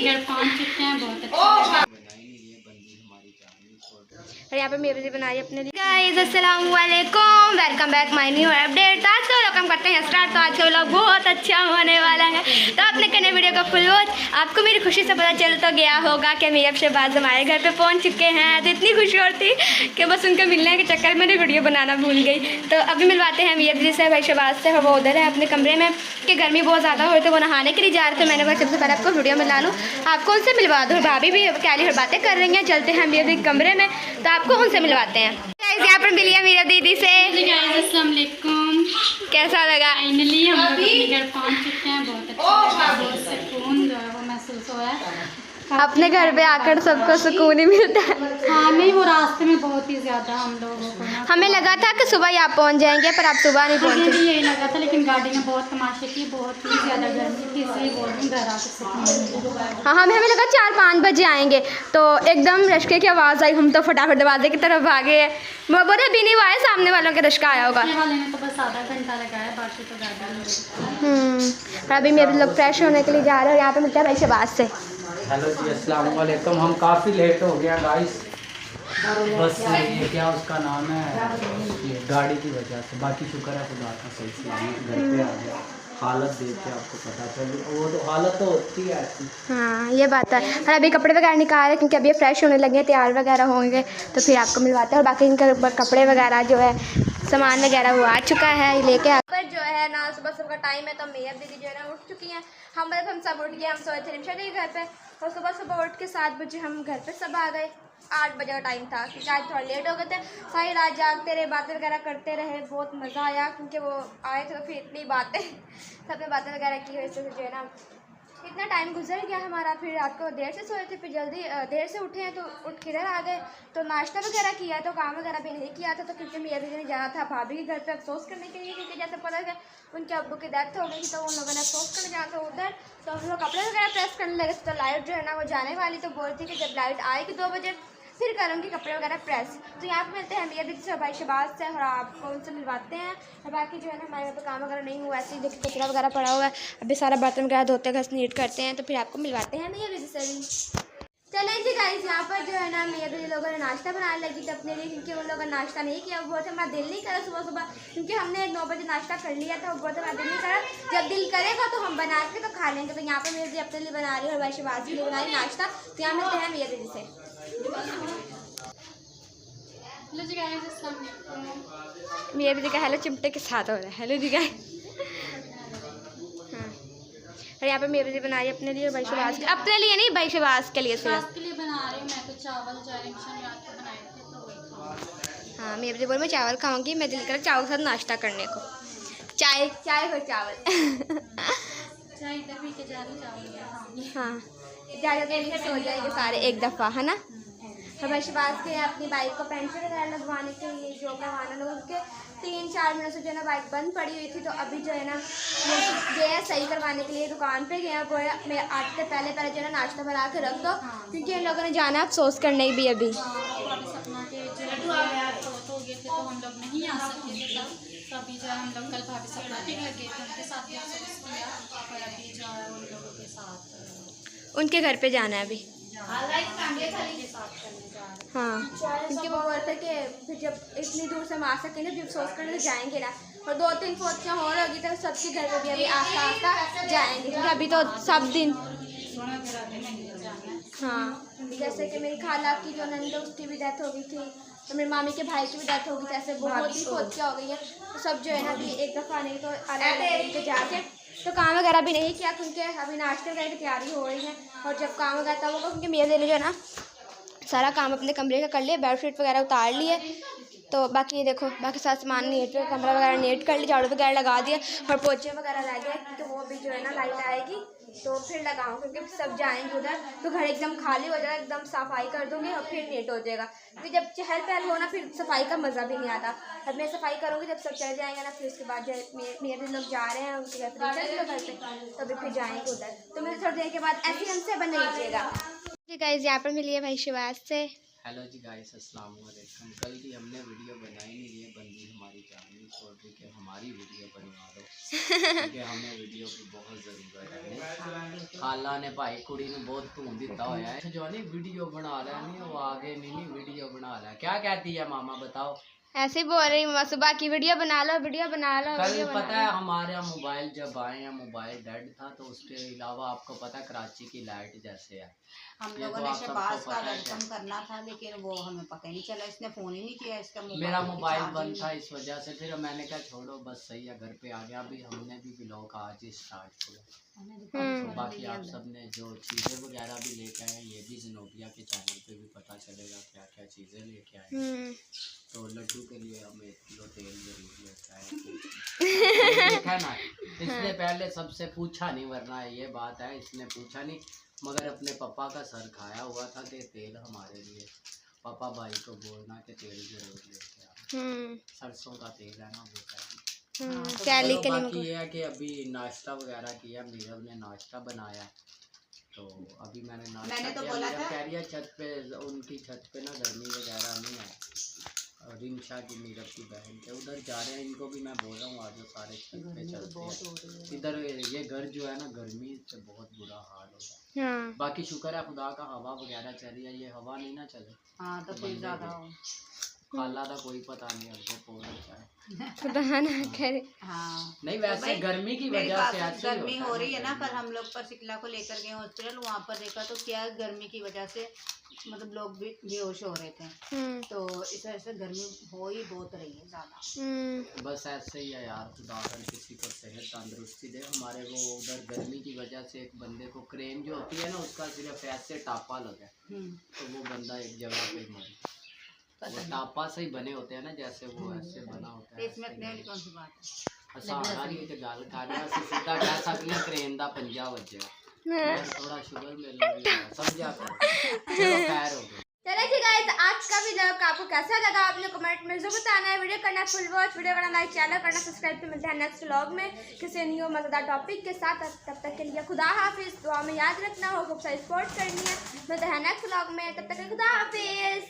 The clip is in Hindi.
घर पहुंच चुके हैं, बहुत अच्छा। और यहाँ पे मेरे लिए बनाई अपने लिए। गाइस अस्सलाम वालेकुम, welcome back my new update. तो आज का व्लॉग हम करते हैं स्टार्ट। तो आज का व्लॉग बहुत अच्छा होने वाला है, तो आपने करने वीडियो का फुल वॉच। आपको मेरी खुशी से पता चल तो गया होगा कि मेरे शहबाज हमारे घर पे पहुंच चुके हैं। तो इतनी खुशी होती कि बस उनके मिलने के चक्कर में वीडियो बनाना भूल गई। तो अभी मिलवाते हैं मीर जी से, भाई शहबाज से। वो उधर है अपने कमरे में कि गर्मी बहुत ज़्यादा हो रही थी, वो नहाने के लिए जा रहे थे। मैंने कहा सबसे पहले आपको वीडियो मिला लूँ, आपको उनसे मिलवा दूँ। भाभी भी कैली हर बातें कर रही हैं। चलते हैं मीर जी के कमरे में, तो आपको उनसे मिलवाते हैं। यहाँ पर मिली है मीरा दीदी से। अस्सलाम वालेकुम, कैसा लगा? फाइनली हम लोग अपने घर पहुंच चुके हैं, बहुत अच्छा, बहुत सुकून जो है वो महसूस हुआ है। अपने घर पे आकर सबको सुकून ही मिलता है। हाँ नहीं, वो रास्ते में बहुत ही ज़्यादा हम लोगों को ना, हमें लगा था कि सुबह यहाँ पहुँच जाएंगे, पर आप सुबह नहीं मुझे पहुँचे। भी यही लगा था, लेकिन गाड़ी ने बहुत तमाशे की, बहुत ही ज़्यादा गर्मी थी, इसलिए बोल रही हूँ घर आकर सुकून मिला। हाँ, हमें लगा 4-5 बजे आएंगे, तो एकदम रश्के की आवाज़ आई। हम तो फटाफट दरवाजे की तरफ भागे हैं। बोले अभी नहीं हुआ है, सामने वालों के रश्का आया होगा। वाले ने तो बस आधा घंटा लगाया, बाकी तो ज़्यादा नहीं। और अभी मेरे लोग फ्रेश होने के लिए जा रहे हैं। यहाँ पे मिलता है भाई शहबाज से। हेलो जी, अस्सलाम वालेकुम। हम काफ़ी लेट हो गया गाइस, बस ये क्या उसका नाम है, ये गाड़ी की वजह से। बाकी शुक्र है खुदा का, सही सलामत घर पे आ गया। हालत देख के आपको पता चली, वो तो हालत तो होती है ऐसी। हाँ ये बात है। और अभी कपड़े वगैरह निकाल रहे हैं, क्योंकि अभी फ्रेश होने लगे, तैयार वगैरह होंगे, तो फिर आपको मिलवाते हैं। और बाकी इनका कपड़े वगैरह जो है, सामान वगैरह वो आ चुका है लेके। पर जो है ना, सुबह सुबह का टाइम है, तो मेयर दीदी जो है ना उठ चुकी हैं। हम सब उठ गए। हम सोए थे निशा दी घर पे, और सुबह सुबह उठ के 7 बजे हम घर पे सब आ गए। 8 बजे का टाइम था, क्योंकि आज थोड़ा लेट हो गए थे। सारी रात जागते रहे, बातें वगैरह करते रहे, बहुत मज़ा आया, क्योंकि वो आए थे तो फिर इतनी बातें सबने बातें वगैरह की, वजह से जो है ना इतना टाइम गुजर गया हमारा। फिर रात को देर से सोए थे, फिर जल्दी देर से उठे हैं, तो उठ के इधर आ गए। तो नाश्ता वगैरह किया, तो काम वगैरह भी नहीं किया था, तो क्योंकि मेरे दीदी ने जाना था भाभी के घर पे अफसोस करने के लिए, क्योंकि जैसे पता है उनके अब्बू की डेथ हो गई थी, तो उन लोगों ने अफसोस करने जाना था उधर। तो हम लोग कपड़े वगैरह प्रेस करने लगे, तो लाइट जो है ना वो जाने वाली, तो बोलती कि जब लाइट आएगी 2 बजे फिर करूँगी कपड़े वगैरह प्रेस। तो यहाँ पे मिलते हैं मेरे दीदी से, भाई शहबाज से, और आपको उनसे मिलवाते हैं। और बाकी जो है ना हमारे यहाँ पे काम वगैरह नहीं हुआ, ऐसे ही देखिए कचरा वगैरह पड़ा हुआ है। अभी सारा बर्तन वगैरह धोते घस नीट करते हैं, तो फिर आपको मिलवाते हैं मेरे दीदी से भी। चलें जी गाइस, यहाँ पर जो है ना मेरे दीदी लोगों ने नाश्ता बनाने लगी थी अपने लिए, क्योंकि उन लोगों ने नाश्ता नहीं किया। वो बोलते हमारा दिल नहीं करा सुबह सुबह, क्योंकि हमने 9 बजे नाश्ता कर लिया था। वो बोलते हमारा दिल नहीं करा, जब दिल करेगा तो हम बना के तो खा लेंगे। तो यहाँ पर मेरे दीदी अपने लिए बना रही है, और भाई शहबाज के लिए बना रही नाश्ता। तो यहाँ मिलते हैं मेरे दीदी से। हेलो जी गाइस, अस्सलाम वालेकुम। मेरे दीदी का हेलो चिमटे के साथ हो रहा है। हेलो जी गाइस। हाँ, और यहाँ पे मेरे दीदी बनाई अपने लिए, भाई शहबाज के अपने लिए नहीं, भाई शहबाज के लिए सिर्फ। के लिए बना रही हूँ मैं तो चावल, रात को बनाए थे तो वही खाऊंगी। हाँ, मेरे दीदी बोल मैं चावल खाऊंगी। मैं दिल करा चावल के साथ नाश्ता करने को, चाय हो चावल। चाय इधर भी के जा रही, चावल खाऊंगी। हाँ, ज़्यादा सो जाएंगे सारे एक दफ़ा, है ना। और भाई शहबाज के अपनी बाइक को पेंचर वगैरह लगवाने के लिए जो करवाना लोग, उसके 3-4 महीनों से जो है ना बाइक बंद पड़ी हुई थी, तो अभी जो है ना वो गए सही करवाने के लिए दुकान पे गए। वो मैं आज से पहले जो है ना नाश्ता बना के रख दो, क्योंकि इन लोगों ने जाना अफसोस करने भी अभी। सपना के जो हो गए थे, तो हम लोग नहीं आ सकते थे तभी जो है हम लोग कल भाभी सपना के घर गए थे, उनके साथ भी अफसोस किया। और अभी जो है उन लोगों के साथ उनके घर पे जाना है अभी। हाँ, क्योंकि वो बोलते कि फिर जब इतनी दूर से हम आ सकें ना, फिर अफसोस करने तो जाएंगे ना। और 2-3 फोटियाँ हो रही, तो सबके घर में भी अभी आस्ता आस्ता जाएंगे, क्योंकि अभी तो सब दिन। हाँ, जैसे कि मेरी खाला की जो नंद उसकी भी डेथ हो गई थी, तो मेरी मामी के भाई की भी डेथ हो गई थी। ऐसे बहुत ही फोटियाँ हो गई हैं, तो सब जो है ना अभी एक दफ़ा नहीं तो अलग जाके तो काम वगैरह भी नहीं किया, क्योंकि अभी नाश्ते वगैरह की तैयारी हो रही है। और जब काम वगैरह तब होगा, क्योंकि मेरे दिन जो है ना सारा काम अपने कमरे का कर लिया, बेडशीट वगैरह उतार लिए। तो बाकी ये देखो, बाकी सारा सामान नीट, कमरा वगैरह नीट कर लिया, झाड़ू वगैरह लगा दिया, और पोछे वगैरह रह गए। तो वो भी जो है ना लाइट आएगी तो फिर लगाऊँ, क्योंकि सब जाएंगे उधर, तो घर एकदम खाली हो जाएगा। एकदम सफाई कर दूँगी और फिर नीट हो जाएगा, क्योंकि जब चहल पहल हो ना, फिर सफाई का मज़ा भी नहीं आता। अब मैं सफाई करूँगी जब सब चले जाएंगे ना, फिर उसके बाद जो मेरे लोग जा रहे हैं उनके घर पर, चल घर पर, तो फिर जाएंगे उधर। तो मेरे थोड़ी देर के बाद ऐसे हमसे बन लीजिएगा। गाइस यहाँ पर मिलिए भाई शहबाज से। हेलो जी गाइस, अस्सलाम वालेकुम। कल की हमने वीडियो बनाई नहीं, ये बंदी हमारी जानी छोड़ रही कि हमारी वीडियो बनवा दो क्योंकि हमें वीडियो की बहुत ज़रूरत है। खाला ने भाई कुड़ी ने बहुत धूम दिता होया है जो नहीं वीडियो बना रहा नहीं, वो आगे नहीं वीडियो बना रहा है। क्या कहती है मामा बताओ? ऐसे ही बोल रही हूँ सुबह की वीडियो बना लो, वीडियो बना लो। कल पता है हमारे यहाँ मोबाइल जब आए हैं, मोबाइल डेड था, तो उसके अलावा आपको पता है कराची की लाइट जैसे है, हम लोगों ने शहबाज का वेलकम करना था लेकिन वो हमें पता ही नहीं चला, इसने फोन ही नहीं किया। इसका मेरा मोबाइल बंद था इस वजह से, फिर मैंने कहा छोड़ो बस सही है, घर पे आ गया। अभी हमने भी ब्लॉग आज ही स्टार्ट किया। तो बाकी आप सब ने जो चीज़ें वगैरह भी लेके आए हैं, ये भी ज़नोबिया के चैनल पे भी पता चलेगा क्या क्या चीज़ें लेके आए। तो लड्डू के लिए हम 1 किलो तेल जरूर लेके आए। देखा ना, इसने पहले सबसे पूछा नहीं, वरना ये बात है इसने पूछा नहीं, मगर अपने पापा का सर खाया हुआ था कि तेल हमारे लिए। पापा भाई को बोलना कि तेल जरूर लेके आओ, सरसों का तेल है ना वो। तो बाकी ये है कि अभी नाश्ता वगैरह किया, मीरब ने नाश्ता बनाया, तो अभी मैंने नाश्ता तो किया। बोला था कह रही है छत पे, उनकी छत पे ना गर्मी वगैरह नहीं है, और रिमशा की मीरब की बहन के उधर जा रहे हैं। इनको भी मैं बोल रहा हूँ आज सारे छत पे चलते हैं। इधर ये घर जो है ना, गर्मी से बहुत बुरा हाल होगा। बाकी शुक्र है खुदा का, हवा वगैरह चल रही है। ये हवा नहीं ना चले तो फिर ज़्यादा खाला का कोई पता नहीं, हमको कौन है खुदा ना करे। नहीं वैसे गर्मी की वजह से ऐसे गर्मी हो रही है ना। कल हम लोग पर शिकला को लेकर गए हॉस्पिटल, वहाँ पर देखा तो क्या गर्मी की वजह से मतलब लोग भी बेहोश हो रहे थे। तो इस वजह से गर्मी हो ही बहुत रही है ज़्यादा। बस ऐसे ही है यार, खुदा कर किसी को सेहत तंदुरुस्ती दे। हमारे वो उधर गर्मी की वजह से एक बंदे को क्रेन जो होती है ना, उसका सिर्फ ऐसे टापा लगा, तो वो बंदा एक जगह पे मर। वो टापा से ही बने होते हैं ना, जैसे वो ऐसे बना होता है। इसमें अपने वाली कौन सी बात है? गल कर सीधा कह सकते हैं क्रेन का पंजा वजया, थोड़ा शुगर मिल समझा करो। चलो खैर हो गया। चलो जी गाइस, आज का वीडियो आपको कैसा लगा आपने कमेंट में जरूर बताना है। वीडियो करना फुल वॉच, वीडियो करना लाइक, चैनल करना सब्सक्राइब। तो मिलते हैं नेक्स्ट व्लॉग में किसी न्यू मजेदार टॉपिक के साथ। तब तक के लिए खुदा हाफिज। दुआ में याद रखना हो, खूब सारी सपोर्ट करनी है। मिलते हैं नेक्स्ट व्लॉग में, तब तक के खुदा हाफिज।